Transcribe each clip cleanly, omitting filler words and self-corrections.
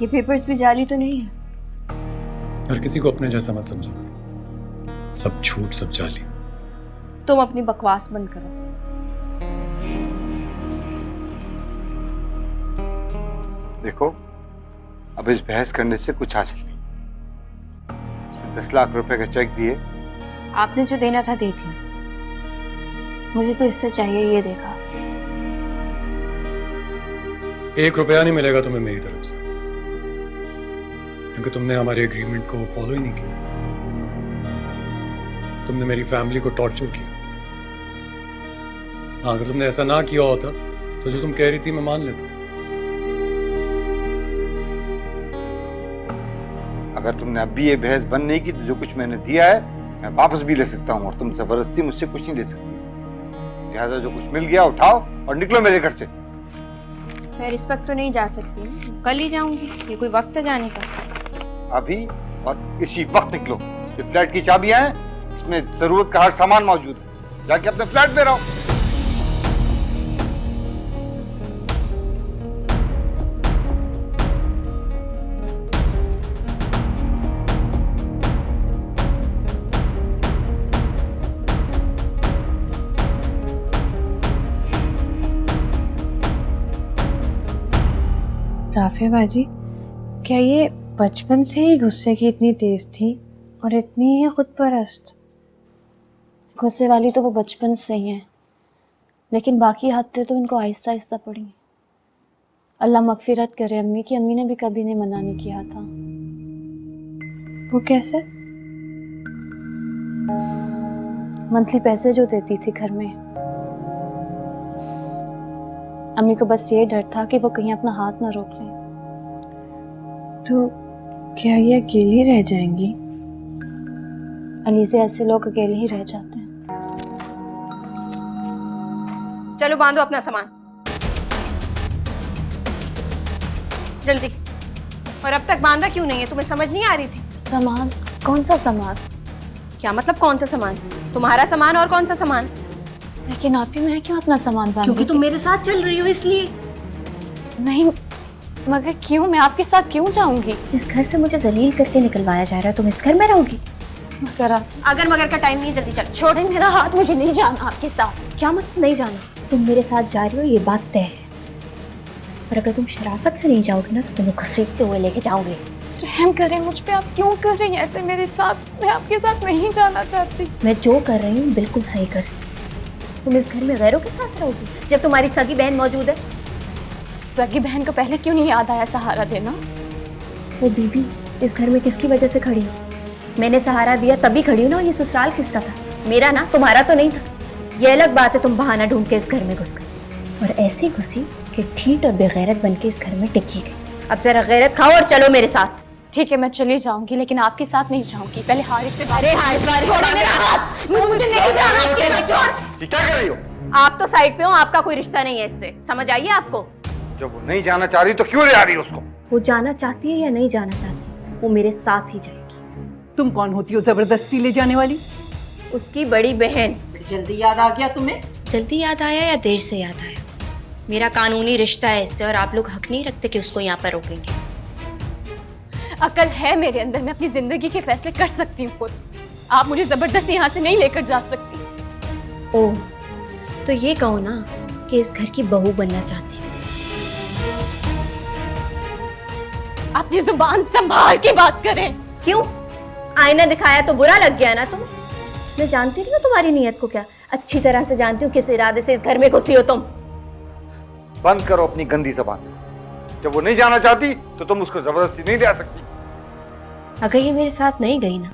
ये पेपर्स भी जाली तो नहीं है? हर किसी को अपने जैसा मत समझो, सब झूठ सब जाली। तुम अपनी बकवास बंद करो। देखो, अब इस बहस करने से कुछ हासिल नहीं। 10 लाख रुपए का चेक भी है। आपने जो देना था दे दिया, मुझे तो इससे चाहिए ये देखा। 1 रुपया नहीं मिलेगा तुम्हें मेरी तरफ से, क्योंकि तुमने हमारे एग्रीमेंट को फॉलो ही नहीं किया। तुमने मेरी फैमिली को टॉर्चर किया। हाँ, अगर तुमने ऐसा ना किया होता तो जो तुम कह रही थी मैं मान लेता। अगर तुमने अब भी ये बहस बंद नहीं की तो जो कुछ मैंने दिया है मैं वापस भी ले सकता हूँ, और तुम जबरदस्ती मुझसे कुछ नहीं ले सकती। लिहाजा जो कुछ मिल गया उठाओ और निकलो मेरे घर से। मैं इस वक्त तो नहीं जा सकती, कल ही जाऊंगी। ये कोई वक्त है जाने का? अभी और इसी वक्त निकलो। ये फ्लैट की चाबियां हैं, इसमें जरूरत का हर सामान मौजूद है। जाके अपने फ्लैट में रहो। राफे बाजी, क्या ये बचपन से ही गुस्से की इतनी तेज थी और इतनी ही खुद परस्त? गुस्से वाली तो वो बचपन से ही है, लेकिन बाकी हदें तो इनको आहिस्ता आहिस्ता पड़ी। अल्लाह मगफिरत करे अम्मी की, अम्मी ने भी कभी नहीं मना नहीं किया था। वो कैसे? मंथली पैसे जो देती थी घर में, अम्मी को बस ये डर था कि वो कहीं अपना हाथ ना रोक लें। तो क्या ये अकेली रह जाएंगी? अली से ऐसे लोग अकेले ही रह जाते हैं। चलो बांधो अपना सामान जल्दी। और अब तक बांधा क्यों नहीं है? तुम्हें समझ नहीं आ रही थी? सामान? कौन सा सामान? क्या मतलब कौन सा सामान? तुम्हारा सामान और कौन सा सामान? लेकिन आप ही, मैं क्यों अपना सामान बांधूं? क्योंकि तुम मेरे साथ चल रही हो इसलिए। नहीं, मगर क्यों? मैं आपके साथ क्यों जाऊंगी? इस घर से मुझे जलील करके निकलवाया जा रहा है, तुम इस घर में रहोगी? मगर अगर मगर का टाइम नहीं है, जल्दी चल। छोड़े मेरा हाथ, मुझे नहीं जाना आपके साथ। क्या मतलब नहीं जाना? तुम मेरे साथ जा रही हो ये बात तय है, और अगर तुम शराफत से नहीं जाओगे ना तो तुम्हें घसीटते हुए लेके जाओगे। रहम करें मुझ पे, आप क्यों कर रही हैं ऐसे मेरे साथ? मैं आपके साथ नहीं जाना चाहती। मैं जो कर रही हूँ बिल्कुल सही कर रही हूँ। तुम इस घर में गैरों के साथ रहोगी जब तुम्हारी सगी बहन मौजूद है? सगी बहन को पहले क्यों नहीं याद आया सहारा देना? वो बीबी इस घर में किसकी वजह से खड़ी हो? मैंने सहारा दिया तभी खड़ी हूँ ना। और ये ससुराल किसका था? मेरा ना, तुम्हारा तो नहीं था। ये अलग बात है, तुम बहाना ढूंढ के इस घर में घुस गई और ऐसी घुसी कि ठीठ और बेगैरत बन के इस घर में टिकी गई। अब जरा गैरत खाओ और चलो मेरे साथ। ठीक है, मैं चली जाऊंगी, लेकिन आपके साथ नहीं जाऊंगी। पहले हारिस से बात। अरे हारिस, छोड़ो मेरा हाथ, मुझे नहीं जाना। ये क्या कर रही हो? आप तो साइड पे हो, आपका कोई रिश्ता नहीं है इससे, समझ आइए आपको? जब वो नहीं जाना चाह रही तो क्यों ले आ रही है उसको? वो जाना चाहती है या नहीं जाना चाहती, वो मेरे साथ ही जाएगी। तुम कौन होती हो जबरदस्ती ले जाने वाली? उसकी बड़ी बहन। बड़ी जल्दी याद आ गया तुम्हें? जल्दी याद आया या देर से याद आया? मेरा कानूनी रिश्ता है इससे, और आप लोग हक नहीं रखते कि उसको यहाँ पर रोकेंगे। अकल है मेरे अंदर, मैं अपनी जिंदगी के फैसले कर सकती हूँ खुद। आप मुझे जबरदस्ती यहाँ से नहीं लेकर जा सकती। ओह, तो ये कहो ना कि इस घर की बहू बनना चाहती है। अपनी जुबान संभाल के बात करें। क्यों? आईना दिखाया तो बुरा लग गया ना? तुम, मैं जानती नहीं हूँ तुम्हारी नीयत को, क्या अच्छी तरह से जानती हूँ किस इरादे से इस घर में घुसी हो तुम। बंद करो अपनी गंदी जबान। जब वो नहीं जाना चाहती तो तुम उसको जबरदस्ती नहीं ले आ सकती। अगर ये मेरे साथ नहीं गई ना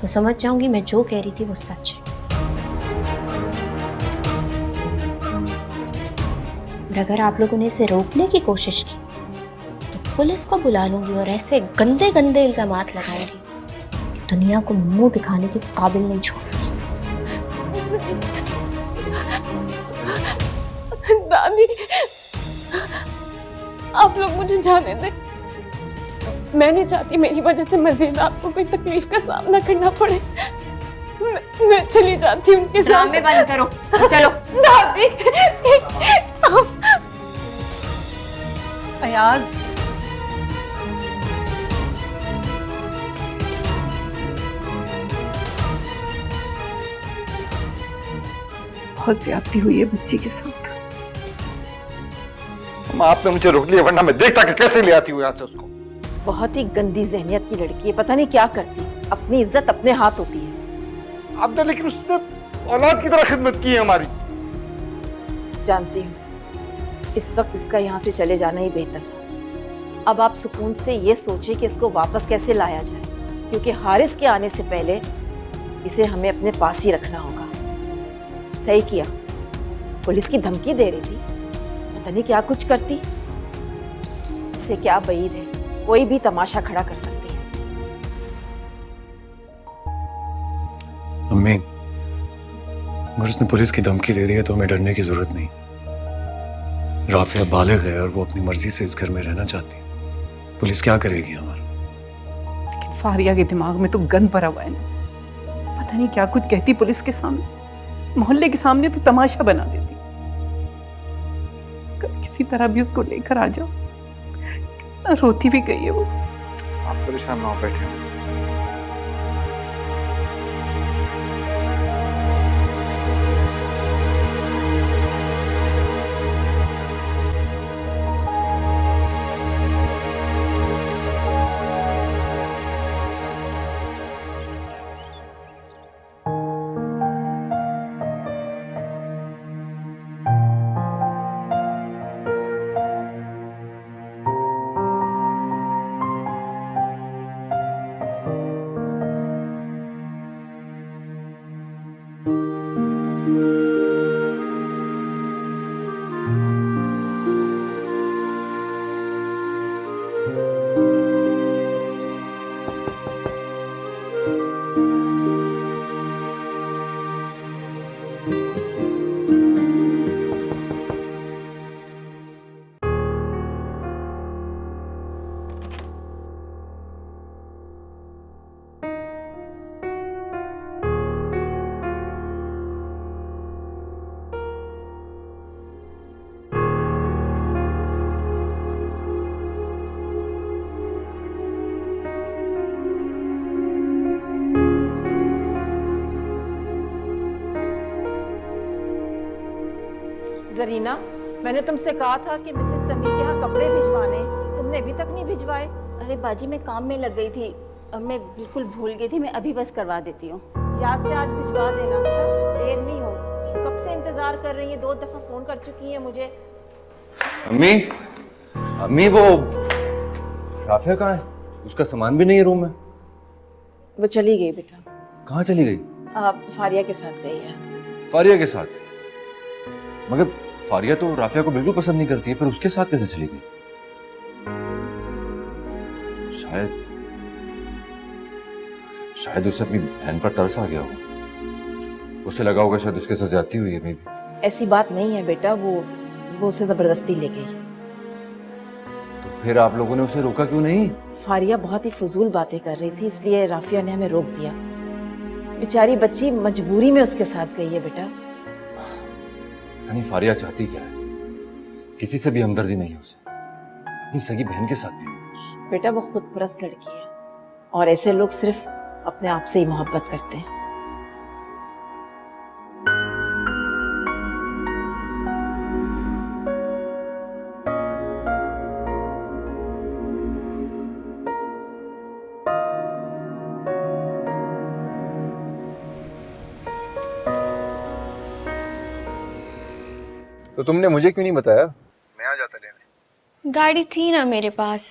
तो समझ जाऊंगी मैं जो कह रही थी वो सच है। और अगर आप लोगों ने इसे रोकने की कोशिश की तो पुलिस को बुला लूंगी और ऐसे गंदे गंदे इल्जामात लगाऊंगी कि दुनिया को मुंह दिखाने के काबिल नहीं छोड़ूंगी। दादी, आप लोग मुझे जाने दें। मैं नहीं चाहती मेरी वजह से मजीद आपको कोई तकलीफ का सामना करना पड़े। मैं चली जाती हूँ उनके साथ। ड्रामे बंद करो, चलो। दादी। अयाज, बहुत ज्यादती हुई है बच्ची के साथ। आपने मुझे रोक लिया, वरना मैं देखता कि कैसे ले आती हूँ यहाँ से उसको। बहुत ही गंदी जहनियत की लड़की है, पता नहीं क्या करती। अपनी इज्जत अपने हाथ होती है। आपने लेकिन उसने औलाद की तरह खिदमत की है हमारी। जानती हूँ इस वक्त इसका यहाँ से चले जाना ही बेहतर था। अब आप सुकून से ये सोचिए कि इसको वापस कैसे लाया जाए, क्योंकि हारिस के आने से पहले इसे हमें अपने पास ही रखना होगा। सही किया, पुलिस की धमकी दे रही थी, पता नहीं क्या कुछ करती। इससे क्या बईद है, कोई भी तमाशा खड़ा कर सकती है। अम्मी, अगर उसने पुलिस की धमकी दे दी है तो हमें डरने की जरूरत नहीं। राफिया बालिग है और वो अपनी मर्जी से इस घर में रहना चाहती है। पुलिस क्या करेगी हमारा? लेकिन फारिया के दिमाग में तो गंद भरा हुआ है ना, पता नहीं क्या कुछ कहती पुलिस के सामने, मोहल्ले के सामने तो तमाशा बना देती। कल किसी तरह भी उसको लेकर आ जाओ। कितना रोती भी गई है वो। आप परेशान ना हो, बैठे। जरीना, मैंने तुमसे कहा था कि मिसेस समी के यहाँ कपड़े भिजवाने, तुमने अभी तक नहीं भिजवाए। अरे बाजी, मैं काम में लग गई थी, अब मैं बिल्कुल भूल गई थी। मैं अभी बस करवा देती हूँ। याद से आज भिजवा देना। अच्छा, देर नहीं हो। कब से इंतजार कर रही है, 2 दफा फोन कर चुकी है मुझे। अम्मी, अम्मी वो राफिया कहाँ है? उसका सामान भी नहीं है रूम में। वो चली गई बेटा। कहाँ चली गई? फारिया के साथ गई है। फारिया के साथ? मगर फारिया तो राफिया को बिल्कुल पसंद नहीं करती है, पर उसके साथ कैसे चली गई? शायद उसे अपनी बहन पर तरस आ गया हो। उसे लगा होगा शायद उसके साथ ज्यादती हुई है। May be. ऐसी बात नहीं है बेटा, वो उसे जबरदस्ती ले गई। तो फिर आप लोगों ने उसे रोका क्यों नहीं? फारिया बहुत ही फजूल बातें कर रही थी, इसलिए राफिया ने हमें रोक दिया। बेचारी बच्ची मजबूरी में उसके साथ गई है बेटा। पता नहीं फारिया चाहती क्या है। किसी से भी हमदर्दी नहीं है उसे, अपनी सगी बहन के साथ भी। बेटा वो खुद परस्त लड़की है, और ऐसे लोग सिर्फ अपने आप से ही मोहब्बत करते हैं। तो तुमने मुझे क्यों नहीं बताया? मैं आ जाता लेने। गाड़ी थी ना मेरे पास।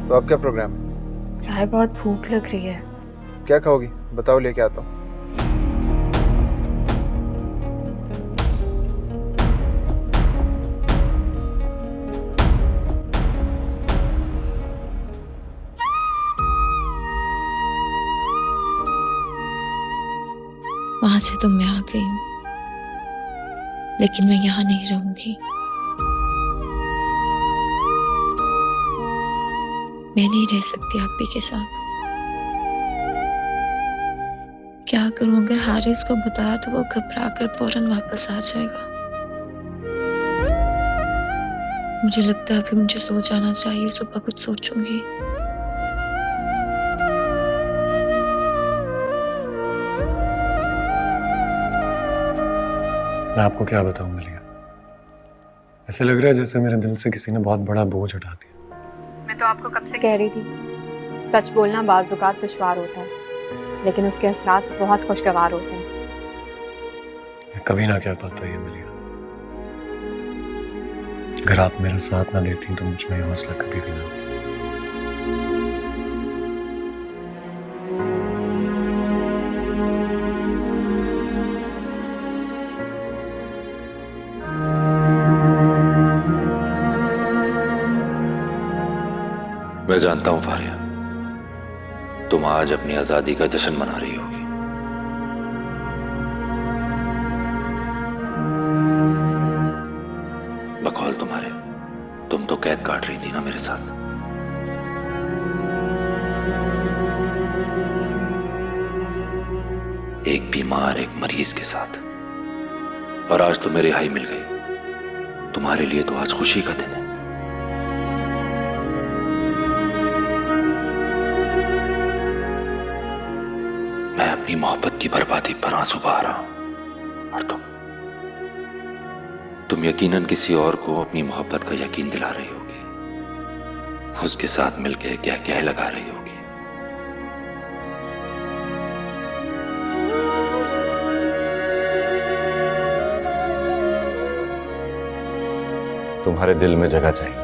तो अब क्या प्रोग्राम है? यार बहुत भूख लग रही है। क्या खाओगी बताओ, लेके आता हूँ। वहां से तो मैं आ गई हूँ, लेकिन मैं यहाँ नहीं रहूंगी। मैं नहीं रह सकती आप ही के साथ। क्या करूं? अगर हारिस को बताया तो वो घबरा कर फौरन वापस आ जाएगा। मुझे लगता है अभी मुझे सो जाना चाहिए, सुबह कुछ सोचूंगी। मैं आपको क्या बताऊं मलिया, ऐसे लग रहा है जैसे मेरे दिल से किसी ने बहुत बड़ा बोझ हटा दिया। मैं तो आपको कब से कह रही थी, सच बोलना बाज़ औक़ात दुश्वार होता है, लेकिन उसके असरात बहुत खुशगवार होते हैं। मैं कभी ना कह पाता ये मलिया। अगर आप मेरा साथ ना देती तो मुझ में हौसला कभी भी ना होता। मैं जानता हूं फारिया, तुम आज अपनी आजादी का जश्न मना रही होगी। बकौल तुम्हारे, तुम तो कैद काट रही थी ना मेरे साथ। एक बीमार, एक मरीज के साथ, और आज तुम्हें रिहाई मिल गई। तुम्हारे लिए तो आज खुशी का दिन है। मैं अपनी मोहब्बत की बर्बादी पर आंसू बहा रहा हूं, और तुम यकीनन किसी और को अपनी मोहब्बत का यकीन दिला रही होगी, उसके साथ मिलकर क्या क्या लगा रही होगी। तुम्हारे दिल में जगह चाहिए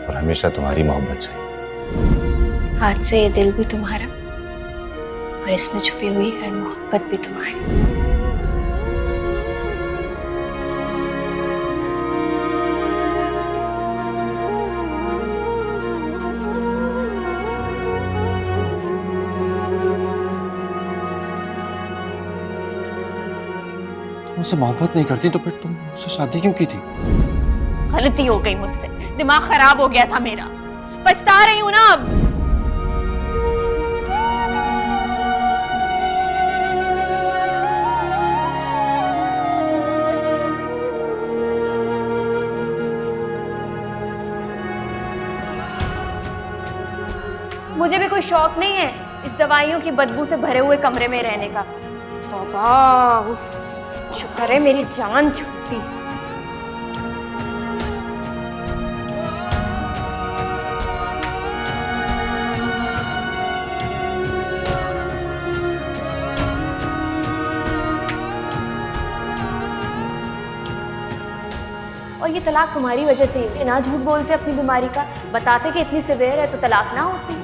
और हमेशा तुम्हारी मोहब्बत चाहिए। आज से ये दिल भी तुम्हारा और इसमें छुपी हुई हर मोहब्बत भी तुम्हारी। मुझसे मोहब्बत नहीं करती तो फिर तुम मुझसे शादी क्यों की थी? गलती हो गई मुझसे, दिमाग खराब हो गया था मेरा, पछता रही हूं ना अब। मुझे भी कोई शौक नहीं है इस दवाइयों की बदबू से भरे हुए कमरे में रहने का। तौबा, उफ, शुक्र है मेरी जान छूटी। और ये तलाक तुम्हारी वजह से ही। ना झूठ बोलते अपनी बीमारी का, बताते कि इतनी सिवियर है तो तलाक ना होती।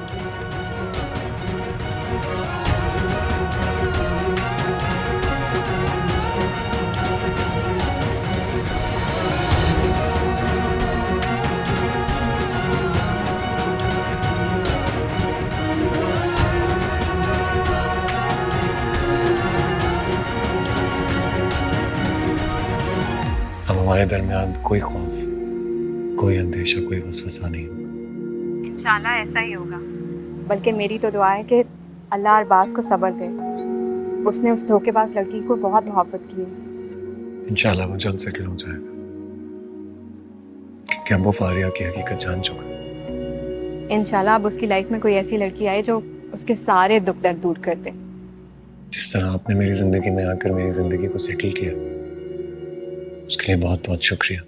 अब हमारे दरमियान कोई खौफ, कोई अंदेशा, कोई वसवसा नहीं। इंशाल्लाह ऐसा ही होगा। बल्कि मेरी तो दुआ है कि अल्लाह अरबाज को सब्र दे। उसने उस धोखेबाज लड़की को बहुत मोहब्बत की है। इंशाल्लाह वो जल्द सेटल हो जाएगा, क्योंकि अब वो फारिया की हकीकत जान चुका है। इंशाल्लाह अब उसकी लाइफ में कोई ऐसी लड़की आए जो उसके सारे दुख दर्द दूर कर दे। जिस तरह आपने मेरी जिंदगी में आकर मेरी जिंदगी को सेटल किया, उसके लिए बहुत बहुत शुक्रिया।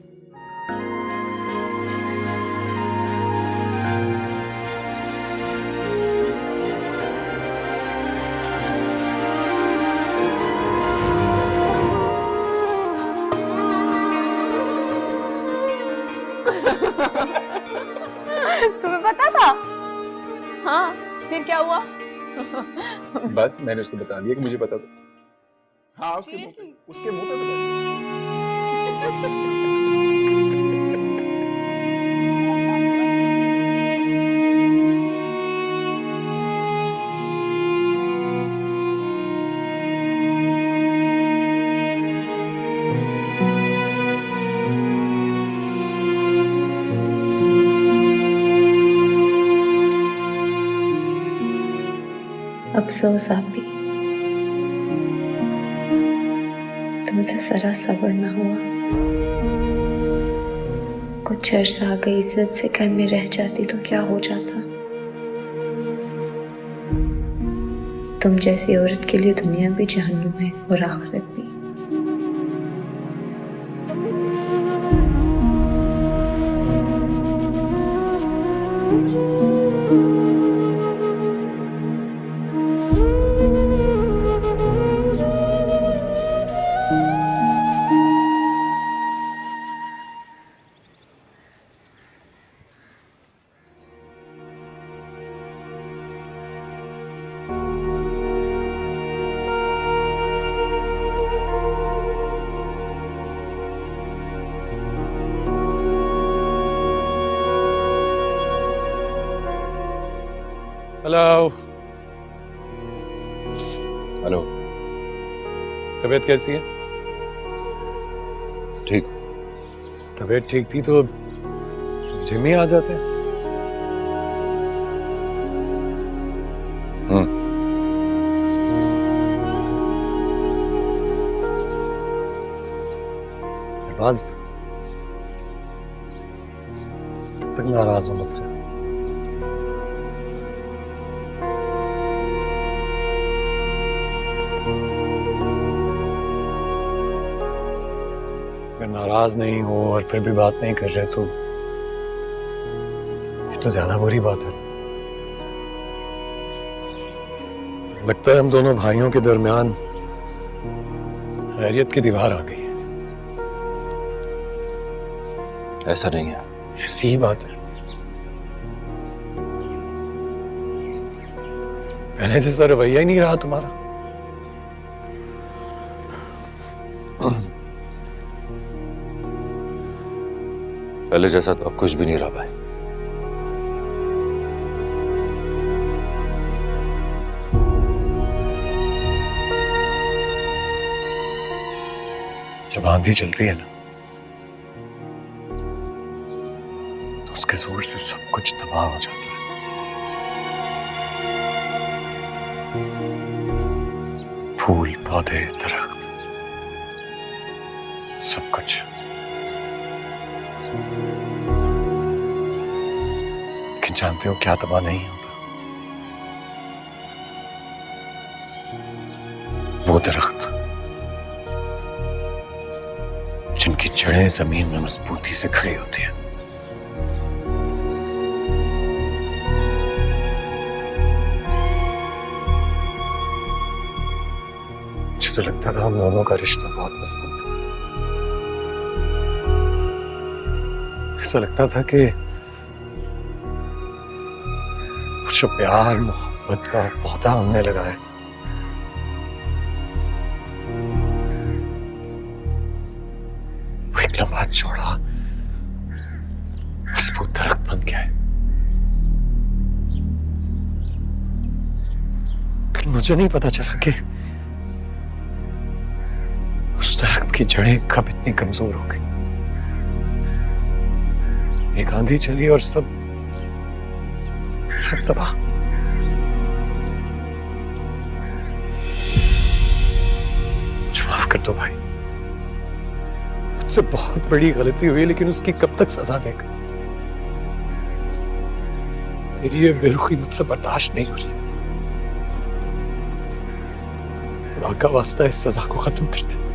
तुम्हें पता था? हाँ, फिर क्या हुआ? बस मैंने उसको बता दिया कि मुझे पता था। हाँ, उसके मुंह पे बता दिया। अफसोस आप भी, तुमसे जरा सब्र ना हुआ। कुछ अर्सा गई इज्जत से घर में रह जाती तो क्या हो जाता। तुम जैसी औरत के लिए दुनिया भी जहन्नुम है और आखिरत भी। हेलो। हेलो। तबीयत कैसी है? ठीक। तबीयत ठीक थी तो जिम ही आ जाते हैं। अरबाज, कब तक नाराज हो मुझसे? अगर नाराज नहीं हो और फिर भी बात नहीं कर रहे तो ये तो ज्यादा बुरी बात है। लगता है हम दोनों भाइयों के दरमियान खैरियत की दीवार आ गई है। ऐसा नहीं है। ऐसी ही बात है। पहले जैसा रवैया ही नहीं रहा तुम्हारा। पहले जैसा तो अब कुछ भी नहीं रहा भाई। जब आंधी चलती है ना तो उसके जोर से सब कुछ तबाह हो जाता है। फूल, पौधे, दरख्त, सब कुछ। लेकिन जानते हो क्या तबाह नहीं होता? वो दरख्त जिनकी जड़ें जमीन में मजबूती से खड़ी होती हैं। मुझे तो लगता था हम दोनों का रिश्ता बहुत मजबूत है। ऐसा लगता था कि जो प्यार मोहब्बत का पौधा हमने लगाया था वो एक लंबा चौड़ा मजबूत दरख्त बन गया है। लेकिन मुझे नहीं पता चला कि उस दरख्त की जड़ें कब इतनी कमजोर हो गई। एक आंधी चली और सब तबाह। माफ कर दो भाई, मुझसे बहुत बड़ी गलती हुई, लेकिन उसकी कब तक सजा देगा? तेरी ये बेरुखी मुझसे बर्दाश्त नहीं हो रही। खुदा का वास्ता इस सजा को खत्म कर दे।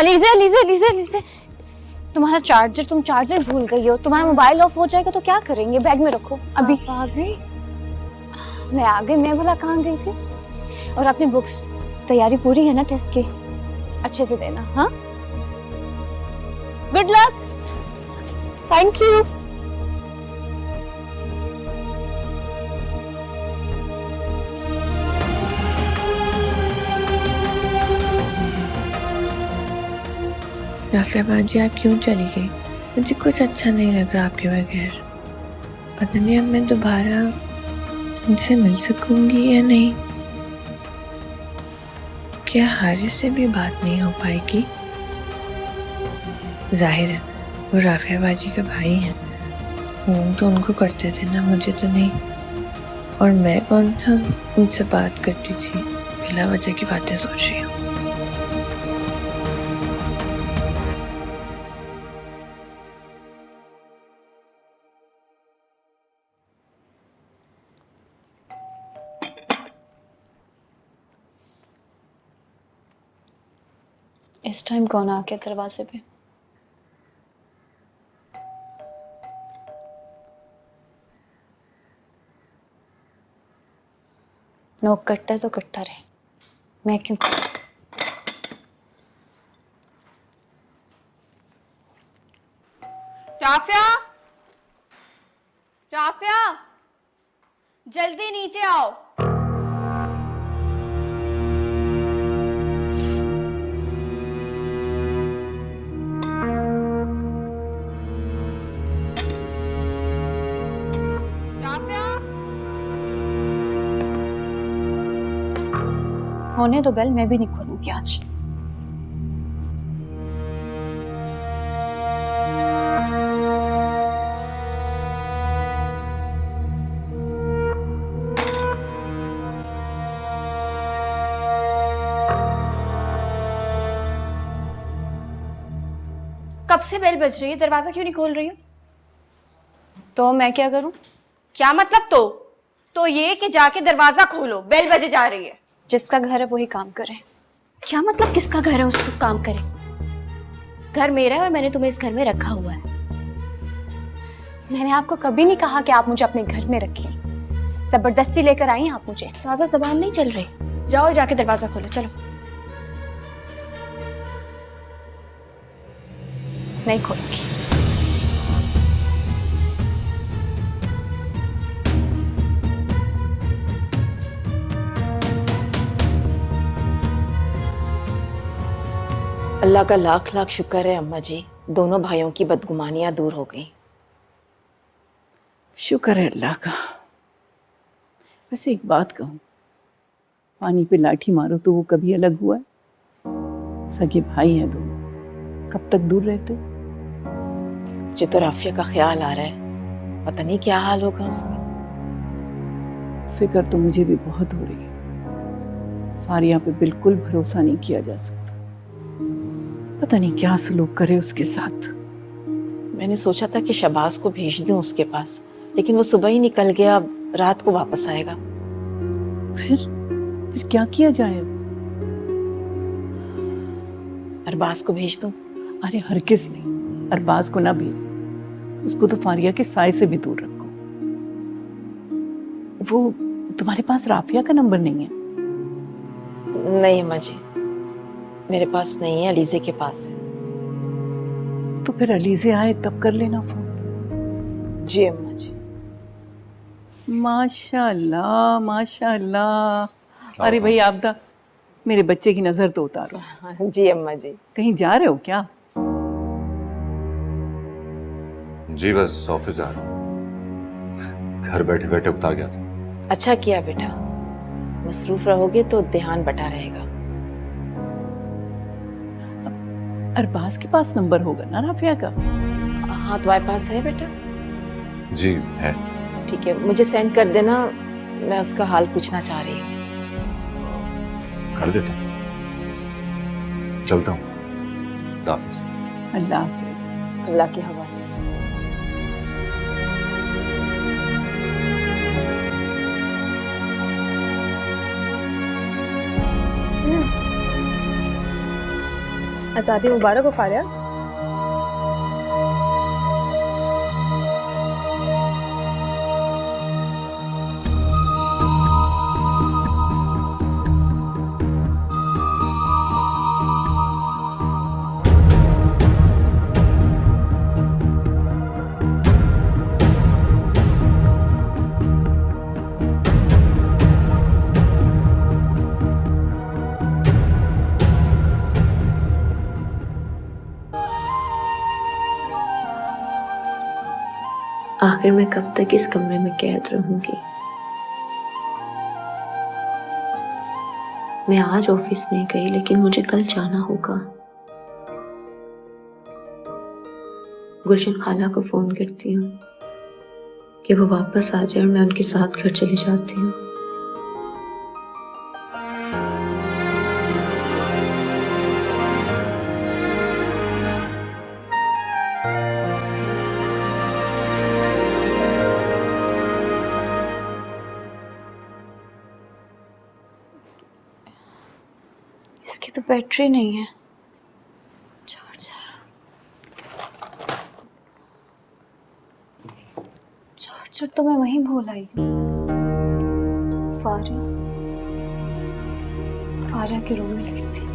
अलीज़े अलीज़े अलीज़े अलीज़े, तुम्हारा चार्जर, तुम चार्जर भूल गई हो। तुम्हारा मोबाइल ऑफ हो जाएगा तो क्या करेंगे? बैग में रखो। अभी आ गई? मैं आ गई। मैं भला कहाँ गई थी? और अपनी बुक्स, तैयारी पूरी है ना टेस्ट की? अच्छे से देना। हाँ, good luck. Thank you. Rafia बाजी, आप क्यों चली गई? मुझे कुछ अच्छा नहीं लग रहा आपके बगैर। पता नहीं अब मैं दोबारा उनसे मिल सकूंगी या नहीं। क्या हारिस से भी बात नहीं हो पाएगी? जाहिर है वो राफिया बाजी के भाई हैं, फोन तो उनको करते थे ना, मुझे तो नहीं। और मैं कौन सा उनसे बात करती थी? बिला वजह की बातें सोच रही हूँ। इस टाइम कौन आ गया दरवाजे पे? नोक कटता है तो कटता रहे, मैं क्यों? राफिया, राफिया, जल्दी नीचे आओ। होने दो बेल, मैं भी नहीं खोलूंगी आज। कब से बेल बज रही है, दरवाजा क्यों नहीं खोल रही हो? तो मैं क्या करूं? क्या मतलब? तो ये कि जाके दरवाजा खोलो, बेल बजे जा रही है। जिसका घर है वही काम करे। क्या मतलब किसका घर है उसको काम करे? घर मेरा है और मैंने तुम्हें इस घर में रखा हुआ है। मैंने आपको कभी नहीं कहा कि आप मुझे अपने घर में रखें। जबरदस्ती लेकर आई आप मुझे। ज्यादा जबान नहीं चल रही। जाओ जाके दरवाजा खोलो, चलो। नहीं खोलूंगी। अल्लाह का लाख लाख शुक्र है अम्मा जी, दोनों भाइयों की बदगुमानियां दूर हो गई। शुक्र है अल्लाह का। वैसे एक बात कहूँ, पानी पे लाठी मारो तो वो कभी अलग हुआ है? सगे भाई हैं दोनों, कब तक दूर रहते? मुझे तो राफिया का ख्याल आ रहा है, पता नहीं क्या हाल होगा उसका। फिक्र तो मुझे भी बहुत हो रही है। फारिया पे बिल्कुल भरोसा नहीं किया जा सकता। पता नहीं क्या सलूक करे उसके साथ। मैंने सोचा था कि शबाज को भेज दूं उसके पास, लेकिन वो सुबह ही निकल गया, अब रात को वापस आएगा। फिर क्या किया जाए? अरबाज को भेज दूं? अरे हरगिज़ नहीं, अरबाज को ना भेज दो। उसको तो फारिया के साय से भी दूर रखो। वो तुम्हारे पास राफिया का नंबर नहीं है? नहीं अम्मा जी, मेरे पास नहीं है, अलीज़े के पास है। तो फिर अलीज़े आए तब कर लेना फोन। जी अम्मा जी। माशाल्लाह माशाल्लाह। अरे भाई आपदा, मेरे बच्चे की नजर तो उतारो। जी अम्मा जी। कहीं जा रहे हो क्या? जी बस ऑफिस जा रहा हूँ, घर बैठे बैठे उकता गया था। अच्छा किया बेटा, मसरूफ रहोगे तो ध्यान बटा रहेगा। अरबाज के पास नंबर होगा ना राफिया का? हाँ तुम्हारे पास है बेटा? जी है। ठीक है, मुझे सेंड कर देना, मैं उसका हाल पूछना चाह रही हूँ। कर देता हूँ, चलता हूँ। अल्लाह हाफिज। अल्लाह की हवा। आज़ादी मुबारक हो फारिया। आखिर मैं कब तक इस कमरे में कैद रहूंगी। मैं आज ऑफिस नहीं गई, लेकिन मुझे कल जाना होगा। गुलशन खाला को फोन करती हूँ कि वो वापस आ जाए और मैं उनके साथ घर चली जाती हूँ। इसकी तो बैटरी नहीं है। चार्जर तो मैं वहीं भूल आई हूँ। फारिया के रूम में गई थी।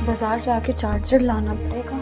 बाजार जाके चार्जर लाना पड़ेगा।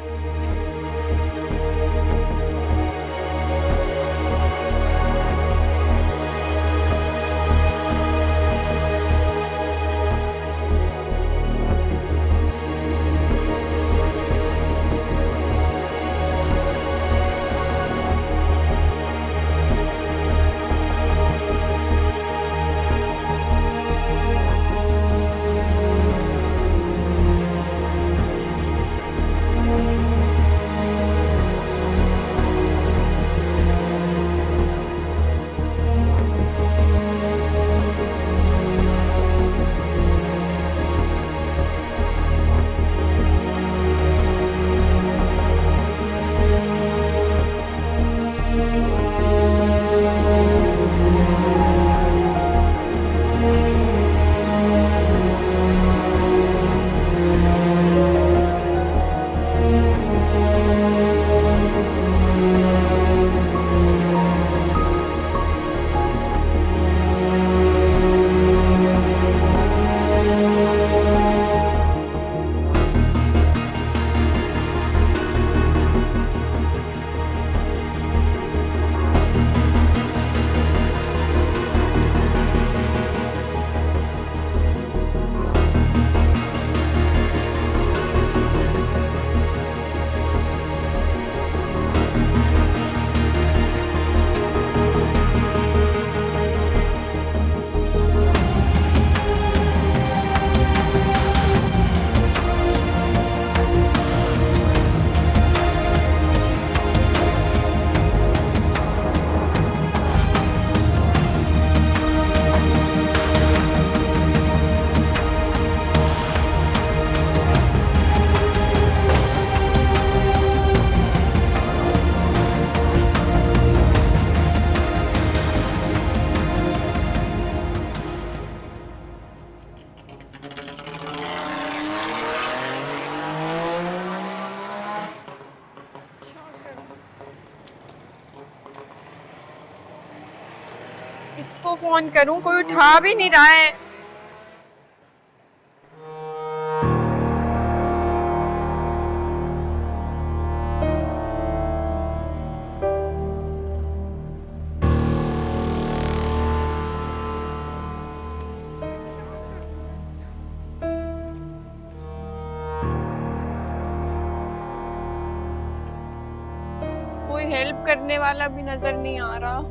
किसको फोन करूं, कोई उठा भी नहीं रहा है। कोई हेल्प करने वाला भी नजर नहीं आ रहा।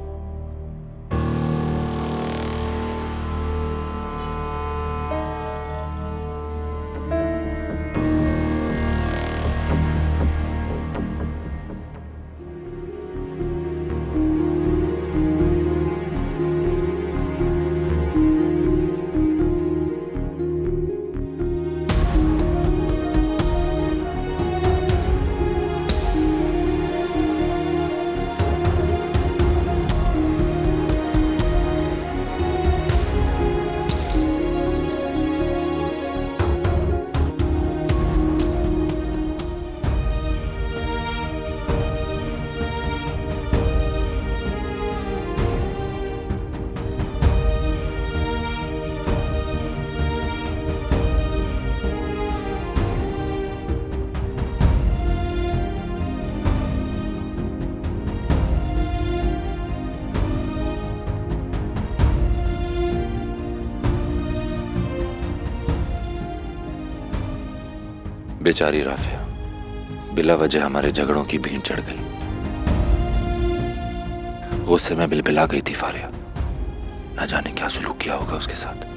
बेचारी राफिया बिला वजह हमारे झगड़ों की भीड़ चढ़ गई। गुस्से में बिलबिला गई थी फारिया। न जाने क्या सुलूक किया होगा उसके साथ।